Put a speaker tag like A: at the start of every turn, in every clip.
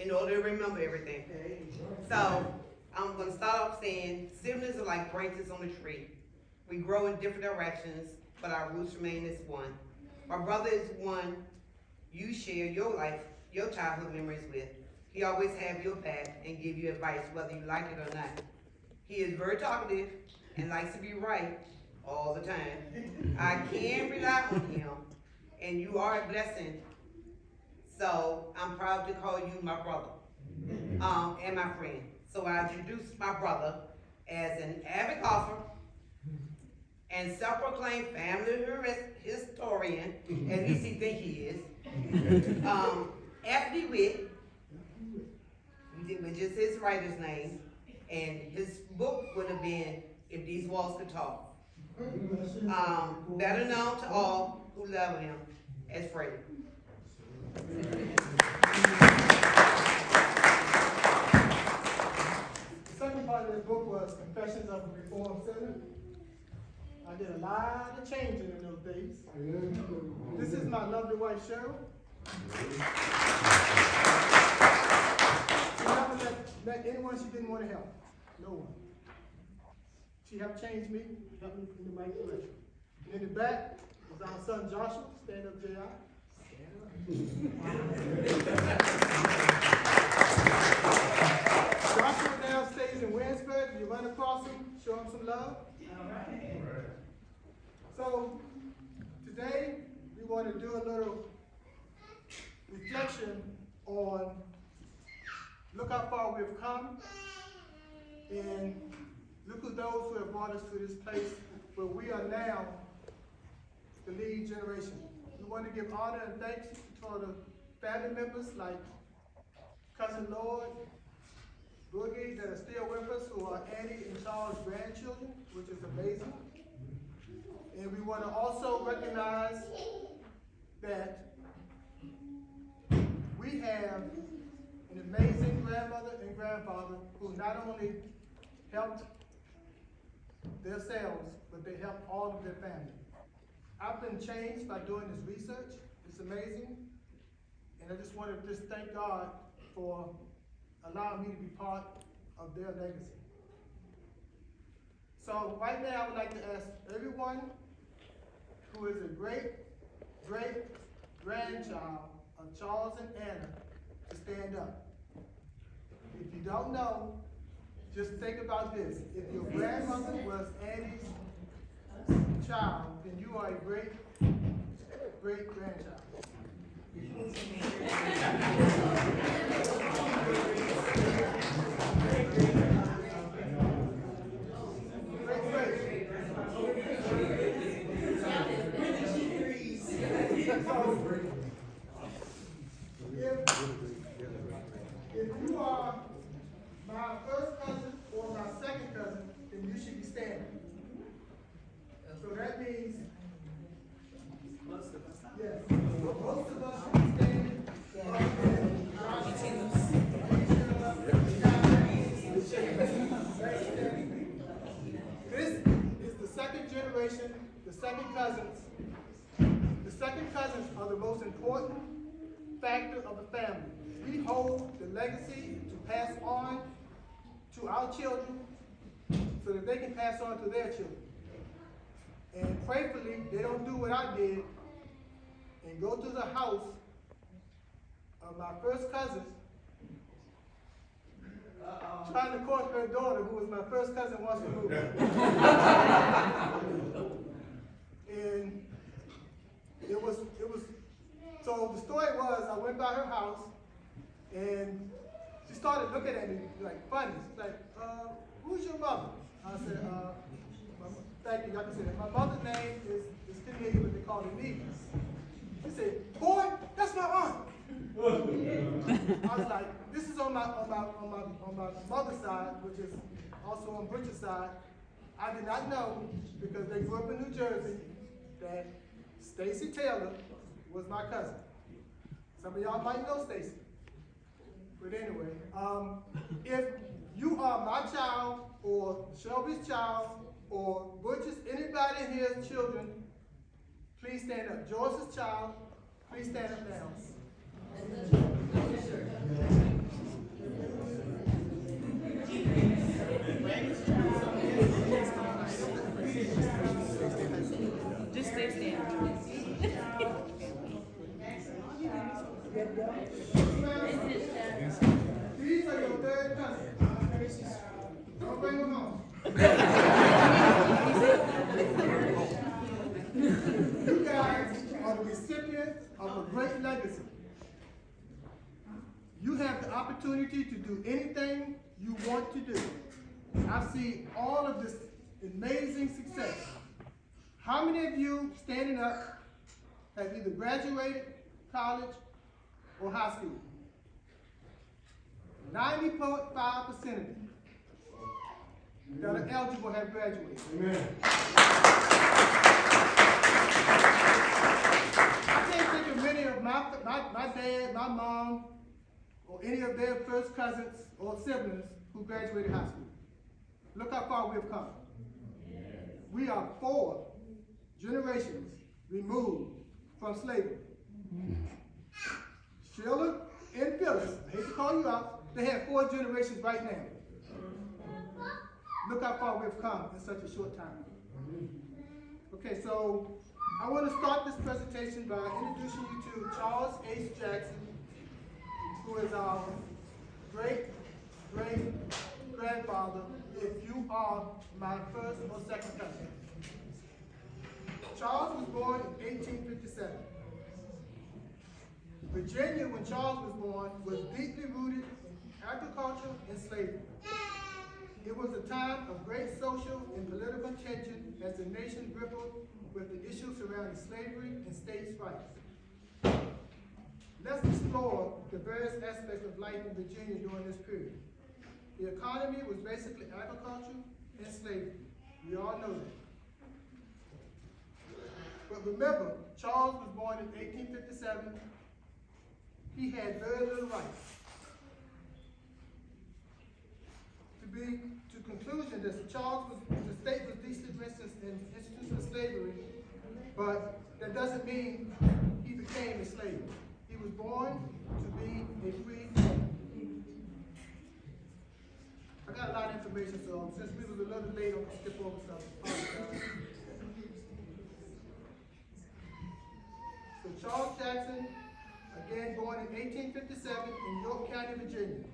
A: in order to remember everything. So I'm going to start off saying siblings are like branches on a tree. We grow in different directions, but our roots remain as one. My brother is one you share your life, your childhood memories with. He always have your back and give you advice whether you like it or not. He is very talkative and likes to be right all the time. I can rely on him, and you are a blessing. So I'm proud to call you my brother, and my friend. So I introduce my brother as an avid golfer and self-proclaimed family historian, at least he think he is. Athlete wit, which is his writer's name, and his book would have been If These Walls Could Talk. Better known to all who love him as Freddie.
B: The second part of this book was Confessions of a Reformed Sinner. I did a lot of changing in those days. This is my lovely wife, Cheryl. She never met anyone she didn't want to help. No one. She helped change me, helped me in the right direction. And in the back was our son Joshua, stand up, J.I. Joshua now stays in Winsburg. You run across him, show him some love. So today we want to do a little reflection on look how far we've come, and look at those who have brought us to this place where we are now the lead generation. We want to give honor and thanks to the family members like Cousin Lloyd, Boogie, that are still with us, who are Annie and Charles' grandchildren, which is amazing. And we want to also recognize that we have an amazing grandmother and grandfather who not only helped themselves, but they helped all of their family. I've been changed by doing this research. It's amazing. And I just want to thank God for allowing me to be part of their legacy. So right now I would like to ask everyone who is a great-great-grandchild of Charles and Anna to stand up. If you don't know, just think about this. If your grandmother was Annie's child, then you are a great-great-grandchild. If you are my first cousin or my second cousin, then you should be standing. So that means most of us. Yes. Most of us should be standing. This is the second generation, the second cousins. The second cousins are the most important factor of the family. We hold the legacy to pass on to our children so that they can pass on to their children. And prayerfully, they don't do what I did and go to the house of my first cousin, trying to court her daughter, who was my first cousin once removed. And it was, so the story was, I went by her house, and she started looking at me like funny. She's like, who's your mother? I said, thank you, y'all can say that. My mother's name is familiar with, they call her me. She said, boy, that's my aunt. I was like, this is on my mother's side, which is also on Butcher's side. I did not know, because they grew up in New Jersey, that Stacy Taylor was my cousin. Some of y'all might know Stacy. But anyway, if you are my child, or Shelby's child, or Butcher's, anybody in here's children, please stand up. Joyce's child, please stand up now. bring them home. You guys are the recipients of a great legacy. You have the opportunity to do anything you want to do. I've seen all of this amazing success. How many of you standing up have either graduated college or high school? 90.5% of you that are eligible have graduated.
C: Amen.
B: I can't think of many of my dad, my mom, or any of their first cousins or siblings who graduated high school. Look how far we've come. We are 4 generations removed from slavery. Sheila and Phyllis, I hate to call you out, they have 4 generations right now. Look how far we've come in such a short time. Okay, so I want to start this presentation by introducing you to Charles H. Jackson, who is our great-great-grandfather, if you are my first or second cousin. Charles was born in 1857. Virginia, when Charles was born, was deeply rooted in agriculture and slavery. It was a time of great social and political tension as the nation grappled with the issues surrounding slavery and states' rights. Let's explore the various aspects of life in Virginia during this period. The economy was basically agriculture and slavery. We all know that. But remember, Charles was born in 1857. He had very little rights. To conclusion, the state was deeply racist in institutional slavery, but that doesn't mean he became a slave. He was born to be a free man. I got a lot of information, so since we was a little late, I'm gonna skip over some. So Charles Jackson, again born in 1857 in York County, Virginia.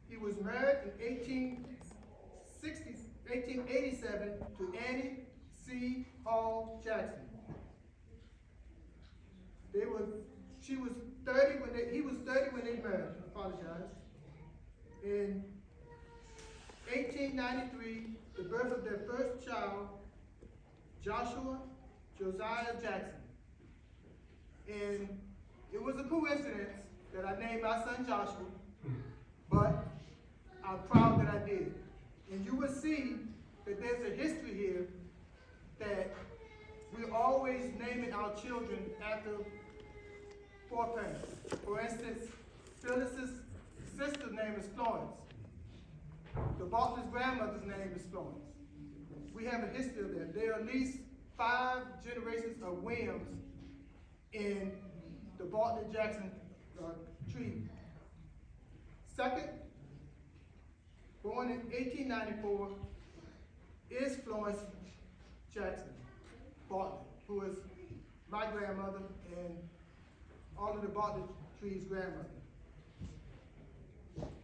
B: He was married in 1887 to Annie C. Hall Jackson. He was 30 when they married. I apologize. In 1893, the birth of their first child, Joshua Josiah Jackson. And it was a coincidence that I named my son Joshua, but I'm proud that I did. And you will see that there's a history here that we're always naming our children after foreparents. For instance, Phyllis's sister's name is Florence. The Bartlett's grandmother's name is Florence. We have a history of that. There are at least 5 generations of Williams in the Bartlett-Jackson tree. Second, born in 1894, is Florence Jackson Bartlett, who is my grandmother and all of the Bartlett tree's grandmother.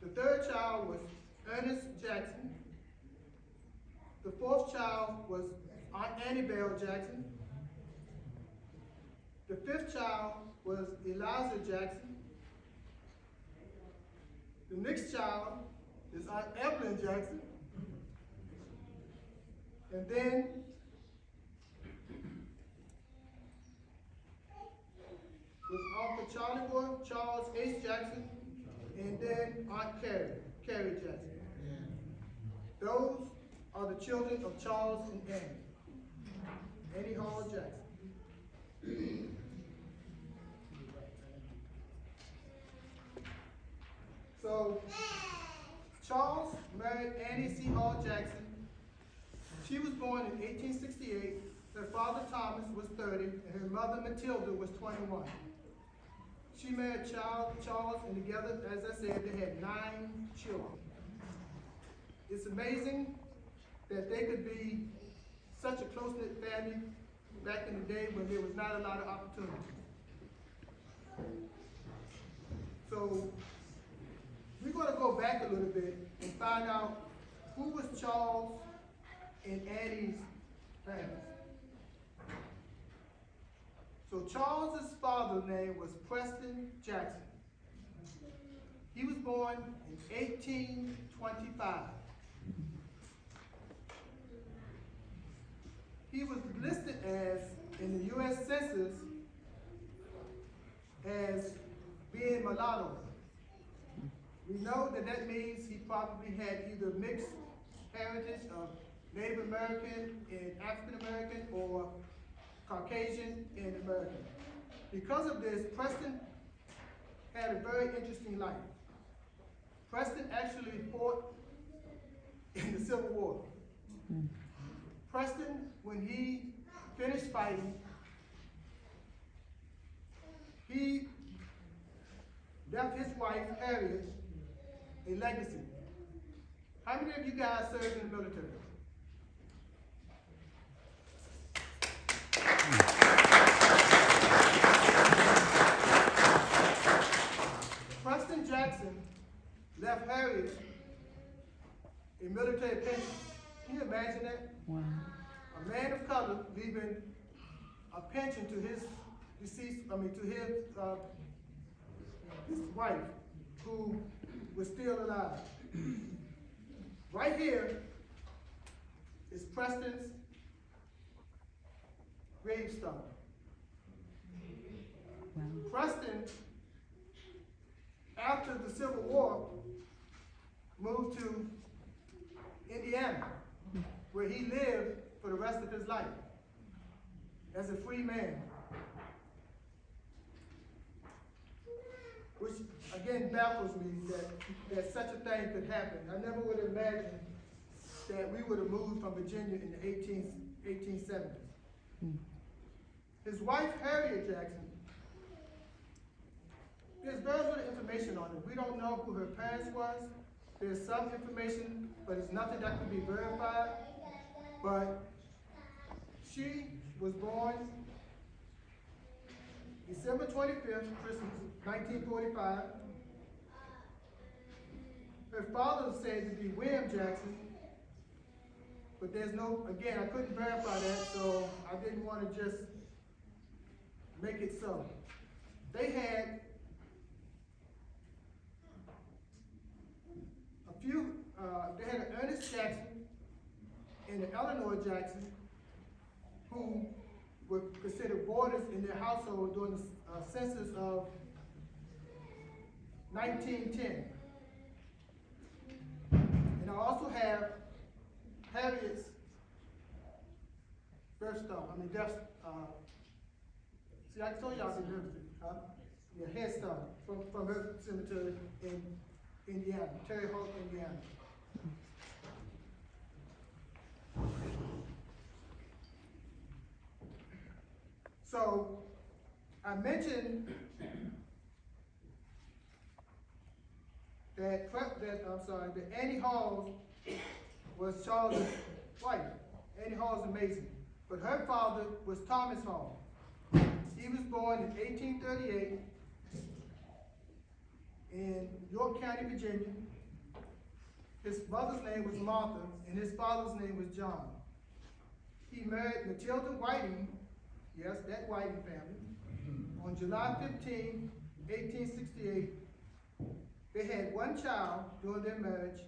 B: The third child was Ernest Jackson. The 4th child was Aunt Annabelle Jackson. The 5th child was Eliza Jackson. The next child is Aunt Evelyn Jackson. And then was Uncle Charlie Boy, Charles H. Jackson, and then Aunt Carrie Jackson. Those are the children of Charles and Annie Hall Jackson. So, Charles married Annie C. Hall Jackson. She was born in 1868. Her father Thomas was 30, and her mother Matilda was 21. She married Charles, and together, as I said, they had 9 children. It's amazing that they could be such a close-knit family back in the day when there was not a lot of opportunity. So, we're going to go back a little bit and find out who was Charles and Annie's parents. So Charles's father's name was Preston Jackson. He was born in 1825. He was listed as, in the U.S. Census, as being mulatto. We know that that means he probably had either mixed heritage of Native American and African American or Caucasian and American. Because of this, Preston had a very interesting life. Preston actually fought in the Civil War. Preston, when he finished fighting, he left his wife, Harriet, a legacy. How many of you guys served in the military? Preston Jackson left Harriet a military pension. Can you imagine that?
C: Wow.
B: A man of color leaving a pension to his his wife, who was still alive. Right here is Preston's gravestone.
C: Wow.
B: Preston, after the Civil War, moved to Indiana, where he lived for the rest of his life as a free man. Which again baffles me that such a thing could happen. I never would have imagined that we would have moved from Virginia in the 1870s. His wife, Harriet Jackson, there's very little information on her. We don't know who her parents was. There's some information, but it's nothing that can be verified. But she was born December 25th, Christmas, 1945. Her father was said to be William Jackson, but there's no, again, I couldn't verify that, so I didn't want to just make it so. They had they had an Ernest Jackson and an Eleanor Jackson, who were considered boarders in their household during the census of 1910. And I also have Harriet's death, see, I told y'all the headstone from her cemetery in Indiana, Terre Haute, Indiana. So I mentioned that Annie Hall was Charles' wife. Annie Hall's amazing. But her father was Thomas Hall. He was born in 1838 in York County, Virginia. His mother's name was Martha, and his father's name was John. He married Matilda Whiting, yes, that Whiting family, on July 15, 1868. They had one child during their marriage.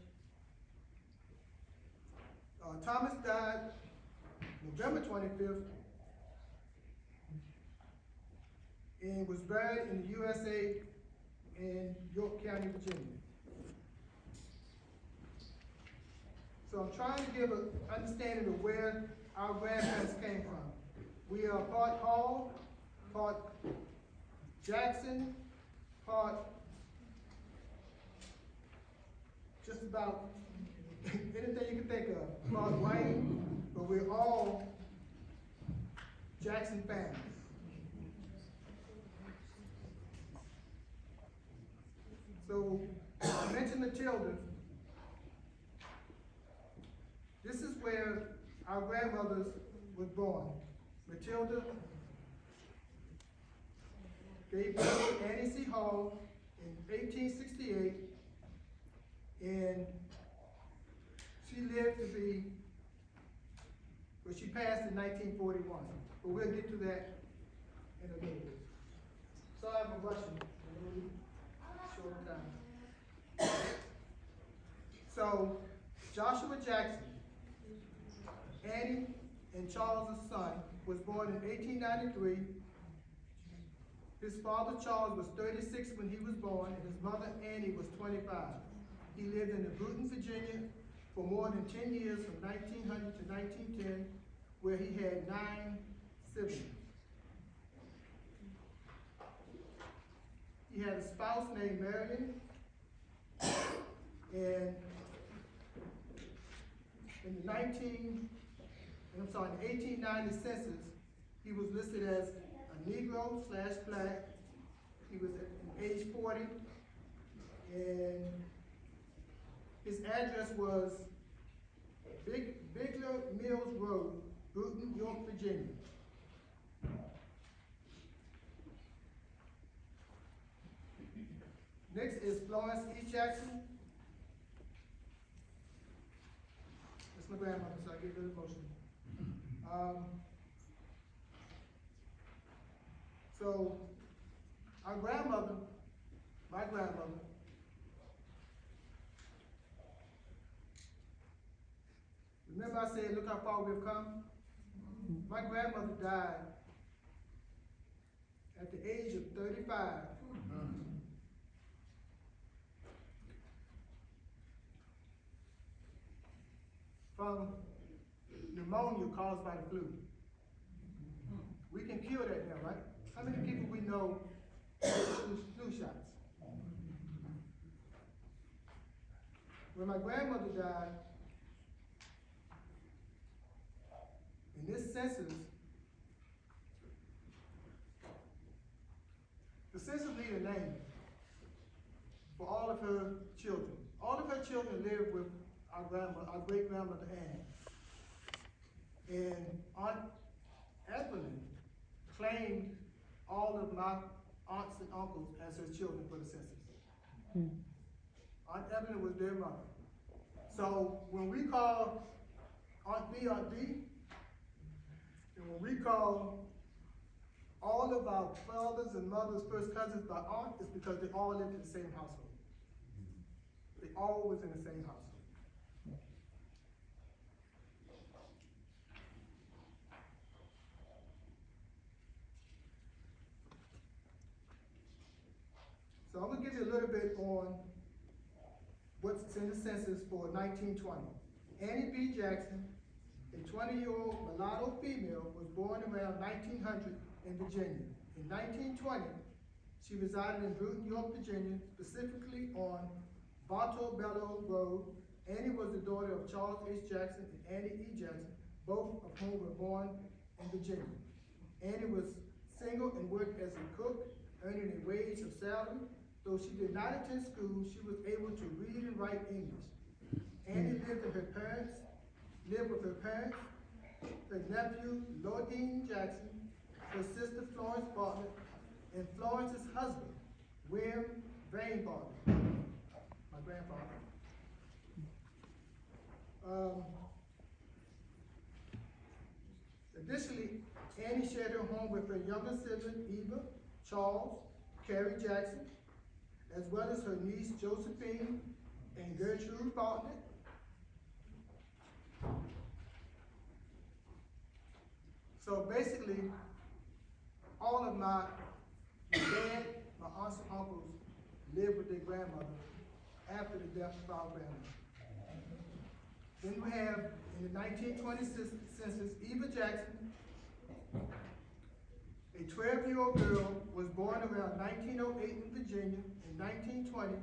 B: Thomas died November 25th and was buried in the USA in York County, Virginia. So I'm trying to give an understanding of where our grandparents came from. We are part Hall, part Jackson, part just about anything you can think of, part White, but we're all Jackson families. So I mentioned Matilda. This is where our grandmothers was born. Matilda gave birth to Annie C. Hall in 1868 And she lived to be, well, she passed in 1941, but we'll get to that in a little bit. Sorry I'm rushing, a really short time. So, Joshua Jackson, Annie and Charles' son, was born in 1893. His father Charles was 36 when he was born, and his mother Annie was 25. He lived in Bruton, Virginia for more than 10 years, from 1900 to 1910, where he had 9 siblings. He had a spouse named Marion, and in the 1890 census, he was listed as a Negro/Black. He was at age 40, and his address was Bigler Mills Road, Bruton, York, Virginia. Next is Florence E. Jackson. That's my grandmother, so I get a little emotional. So, our grandmother, my grandmother, remember I said, look how far we've come? My grandmother died at the age of 35. From pneumonia caused by the flu. We can cure that now, right? How many people we know get flu shots? When my grandmother died, in this census, the census needed a name for all of her children. All of her children lived with our grandmother, our great grandmother Anne. And Aunt Evelyn claimed all of my aunts and uncles as her children for the census. Aunt Evelyn was their mother. So when we call Aunt B, and when we call all of our fathers and mothers, first cousins by aunt, it's because they all lived in the same household. They all was in the same household. So I'm gonna give you a little bit on what's in the census for 1920. Annie B. Jackson, a 20-year-old mulatto female, was born around 1900 in Virginia. In 1920, she resided in Bruton, York, Virginia, specifically on Bartolbello Road. Annie was the daughter of Charles H. Jackson and Annie E. Jackson, both of whom were born in Virginia. Annie was single and worked as a cook, earning a wage of salary. Though she did not attend school, she was able to read and write English. Annie lived with her parents, her nephew, Lordine Jackson, her sister, Florence Bartlett, and Florence's husband, William Vane Bartlett, my grandfather. Additionally, Annie shared her home with her younger sibling, Eva, Charles, Carrie Jackson, as well as her niece, Josephine, and Gertrude Bartlett. So basically, all of my dad, my aunts and uncles lived with their grandmother after the death of our grandmother. Then we have, in the 1920 census, Eva Jackson, a 12-year-old girl, was born around 1908 in Virginia. In 1920,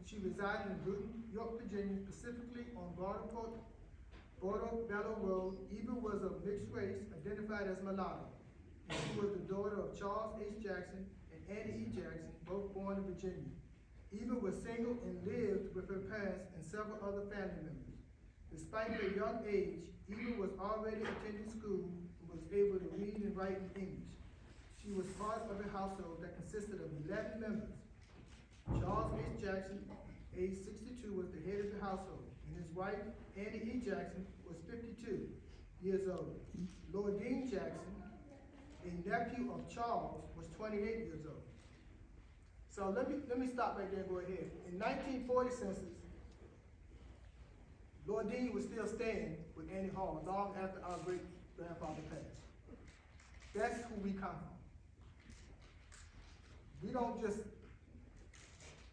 B: she resided in Bruton, York, Virginia, specifically on Bartolbello Road. Eva was of mixed race, identified as mulatto. She was the daughter of Charles H. Jackson and Annie E. Jackson, both born in Virginia. Eva was single and lived with her parents and several other family members. Despite her young age, Eva was already attending school and was able to read and write in English. She was part of a household that consisted of 11 members. Charles H. Jackson, age 62, was the head of household, and his wife, Annie E. Jackson, was 52 years old. Lord Dean Jackson, a nephew of Charles, was 28 years old. So let me stop right there and go ahead. In 1940 census, Lord Dean was still staying with Annie Hall long after our great grandfather passed. That's who we come from. We don't just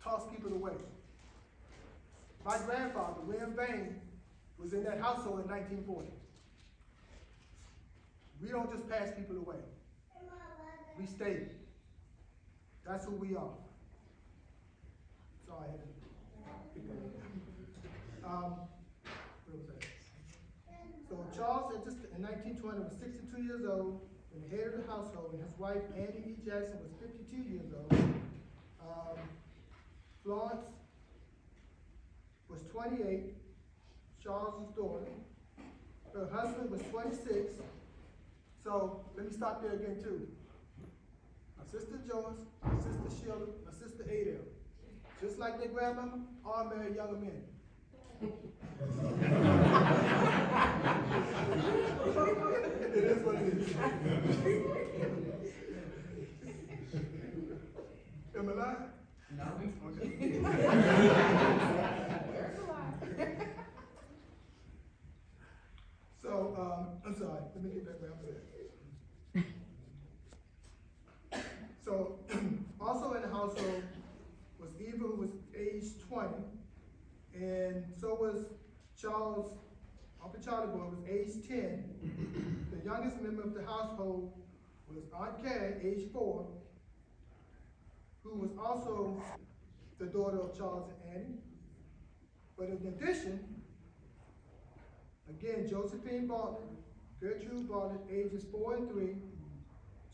B: toss people away. My grandfather, William Bain, was in that household in 1940. We don't just pass people away. We stay. That's who we are. Sorry, I had to pick that up. Where was that? So Charles, in 1920, was 62 years old, and the head of the household, and his wife, Annie E. Jackson, was 52 years old. Florence was 28, Charles's daughter. Her husband was 26. So let me stop there again too. My sister Joyce, my sister Sheila, my sister Adele. Just like their grandmama, all married younger men. It is what it is. Am I lying?
C: No.
B: Okay. So, I'm sorry, let me get back where I'm at. So, also in the household was Eva, who was age 20, and so was Charles, Uncle Charlie Boy, was age 10. The youngest member of the household was Aunt Kay, age 4, who was also the daughter of Charles and Annie. But in addition, again, Josephine Bartlett, Gertrude Bartlett, ages 4 and 3,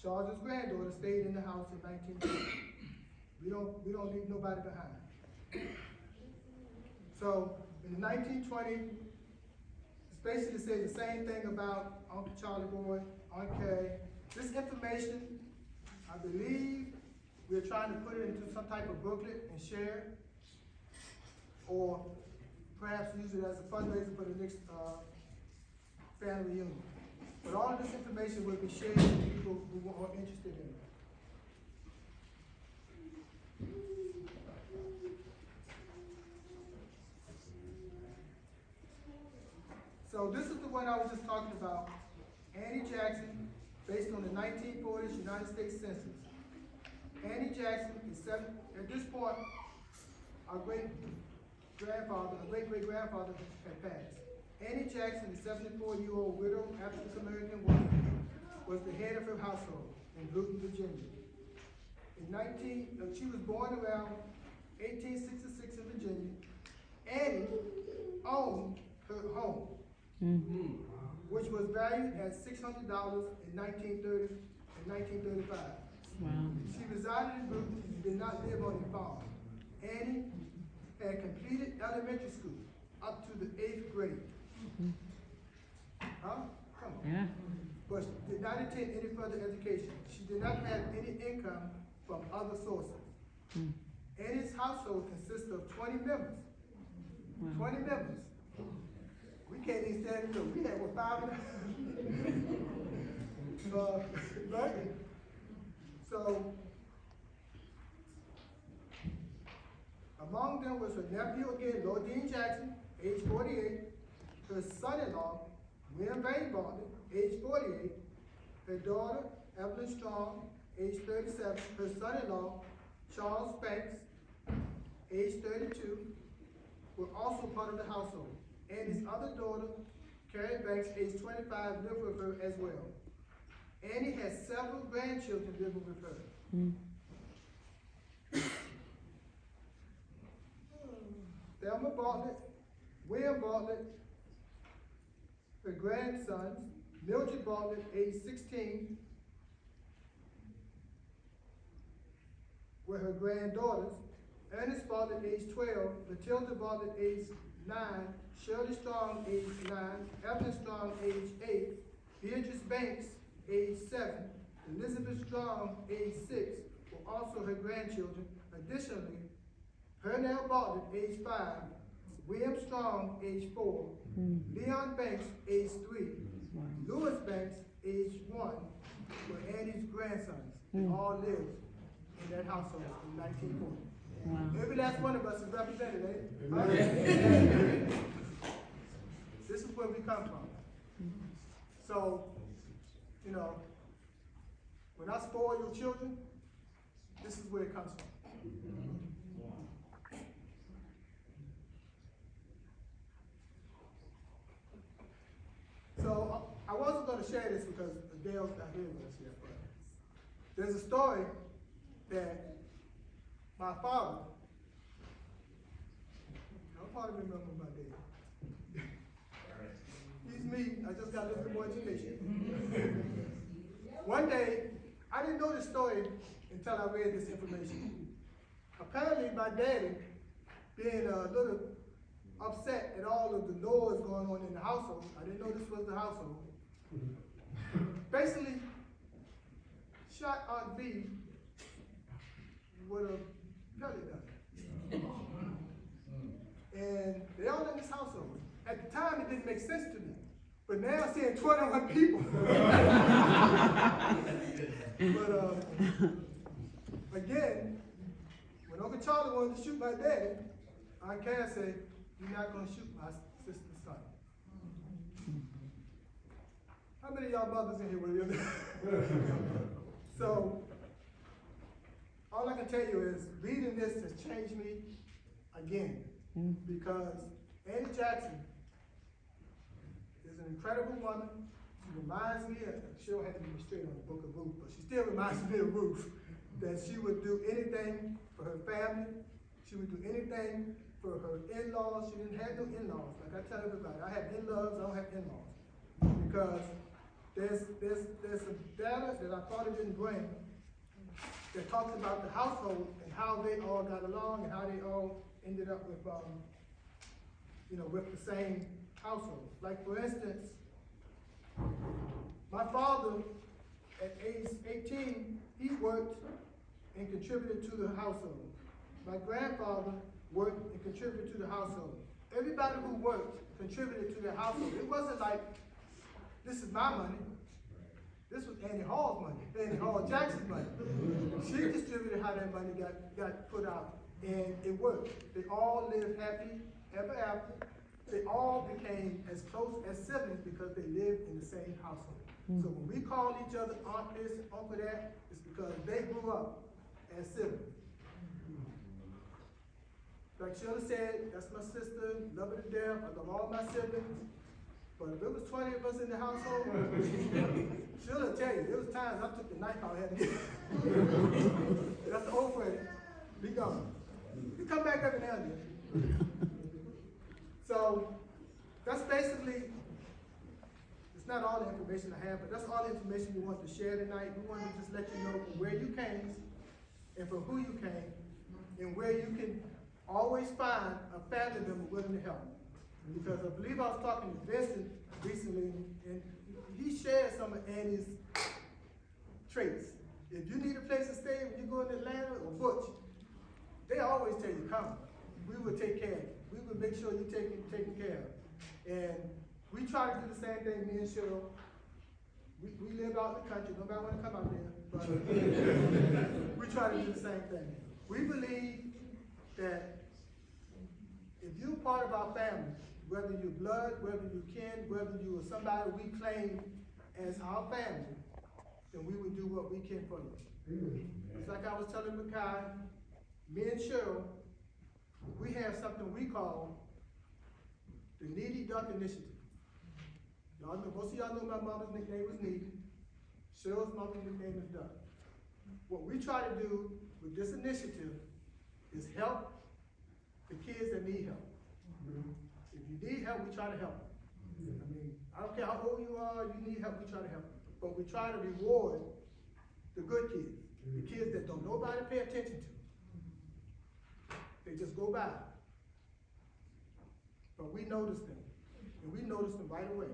B: Charles's granddaughter, stayed in the house in 1920. We don't leave nobody behind. So in the 1920, it's basically says the same thing about Uncle Charlie Boy, Aunt Kay. This information, I believe, we're trying to put it into some type of booklet and share, or perhaps use it as a fundraiser for the next family reunion. But all of this information will be shared with people who are interested in it. So this is the one I was just talking about, Annie Jackson, based on the 1940s United States Census. Annie Jackson is at this point, our great-great-grandfather had passed. Annie Jackson, the 74-year-old widow African-American woman, was the head of her household in Brewton, Virginia. She was born around 1866 in Virginia. Annie owned her home, which was valued at $600 in 1935.
D: Wow.
B: She resided in Brewton and did not live on a farm. Annie had completed elementary school up to the 8th grade. Huh? Come on.
D: Yeah.
B: But she did not attend any further education. She did not have any income from other sources. Annie's household consists of 20 members.
D: Wow.
B: 20 members. We can't even stand it up. We had what, 5 of them? Right? So, among them was her nephew again, Lord Dean Jackson, age 48, her son-in-law, William Bain Bartlett, age 48, her daughter, Evelyn Strong, age 37, her son-in-law, Charles Banks, age 32, were also part of the household. And his other daughter, Carrie Banks, age 25, lived with her as well. Annie has several grandchildren living with her. Thelma Bartlett, William Bartlett, her grandsons, Mildred Bartlett, age 16, were her granddaughters. Ernest Bartlett, age 12, Matilda Bartlett, age 9, Shirley Strong, age 9, Evelyn Strong, age 8, Beatrice Banks, age 7, Elizabeth Strong, age 6, were also her grandchildren. Additionally, Pernell Bartlett, age 5, William Strong, age 4, Leon Banks, age 3, Lewis Banks, age 1, were Annie's grandsons. They all lived in that household in 1940.
C: Wow.
B: Every last one of us is represented, eh? This is where we come from. So, you know, when I spoil your children, this is where it comes from. So I wasn't going to share this because Adele's not here with us yet, but there's a story that my father, I'll probably remember my dad. He's me, I just got a little bit more education. One day, I didn't know this story until I read this information. Apparently my daddy, being a little upset at all of the noise going on in the household, I didn't know this was the household, basically shot Aunt B with a pellet gun. And they all in this household. At the time, it didn't make sense to me. But now seeing 21 people. But again, when Uncle Charlie wanted to shoot my daddy, Aunt Cass said, "You're not gonna shoot my sister's son." How many of y'all mothers in here were you? So, all I can tell you is reading this has changed me again. Because Annie Jackson is an incredible woman. She reminds me of, she don't have to be straight on the book of Ruth, but she still reminds me of Ruth, that she would do anything for her family. She would do anything for her in-laws. She didn't have no in-laws. Like I tell everybody, I have in-laws, I don't have in-laws. Because there's some data that I thought it didn't bring that talks about the household and how they all got along and how they all ended up with, with the same household. Like for instance, my father at age 18, he worked and contributed to the household. My grandfather worked and contributed to the household. Everybody who worked contributed to their household. It wasn't like, this is my money. This was Annie Hall's money, Annie Hall Jackson's money. She distributed how that money got put out, and it worked. They all lived happy ever after. They all became as close as siblings because they lived in the same household. So when we call each other Aunt this and Uncle that, it's because they grew up as siblings. Like Sheila said, that's my sister, love her to death, I love all my siblings. But if it was 20 of us in the household, Sheila tell you, there was times I took the knife out and had to get it. That's the old Freddy. Be gone. You come back every now and then. So, that's basically, it's not all the information I have, but that's all the information we want to share tonight. We want to just let you know from where you came, and from who you came, and where you can always find a family member willing to help. Because I believe I was talking to Vincent recently, and he shared some of Annie's traits. If you need a place to stay when you go to Atlanta or Butch, they always tell you, come. We will take care of you. We will make sure you're taken care of. And we try to do the same thing, me and Cheryl. We live out in the country, nobody want to come out there, but we try to do the same thing. We believe that if you're part of our family, whether you're blood, whether you're kin, whether you are somebody we claim as our family, then we would do what we can for you. It's like I was telling Makai, me and Cheryl, we have something we call the Needy Duck Initiative. Y'all know, most of y'all know my mother's nickname was Needy. Cheryl's mother's nickname is Duck. What we try to do with this initiative is help the kids that need help. If you need help, we try to help. I mean, I don't care how old you are, you need help, we try to help. But we try to reward the good kids, the kids that don't nobody pay attention to. They just go by. But we notice them, and we notice them right away.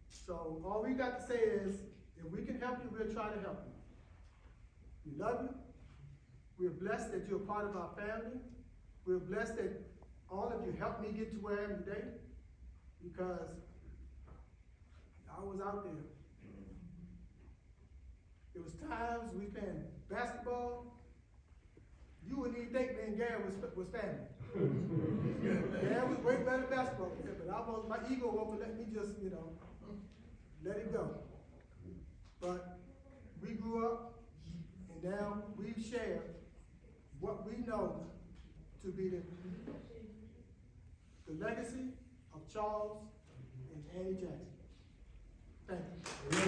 B: So all we got to say is, if we can help you, we'll try to help you. We love you. We're blessed that you're part of our family. We're blessed that all of you helped me get to where I am today, because I was out there. There was times we playing basketball. You wouldn't even think me and Gary was family. Gary was way better basketball player, but my ego won't let me just, let it go. But we grew up, and now we share what we know to be the legacy of Charles and Annie Jackson. Thank you.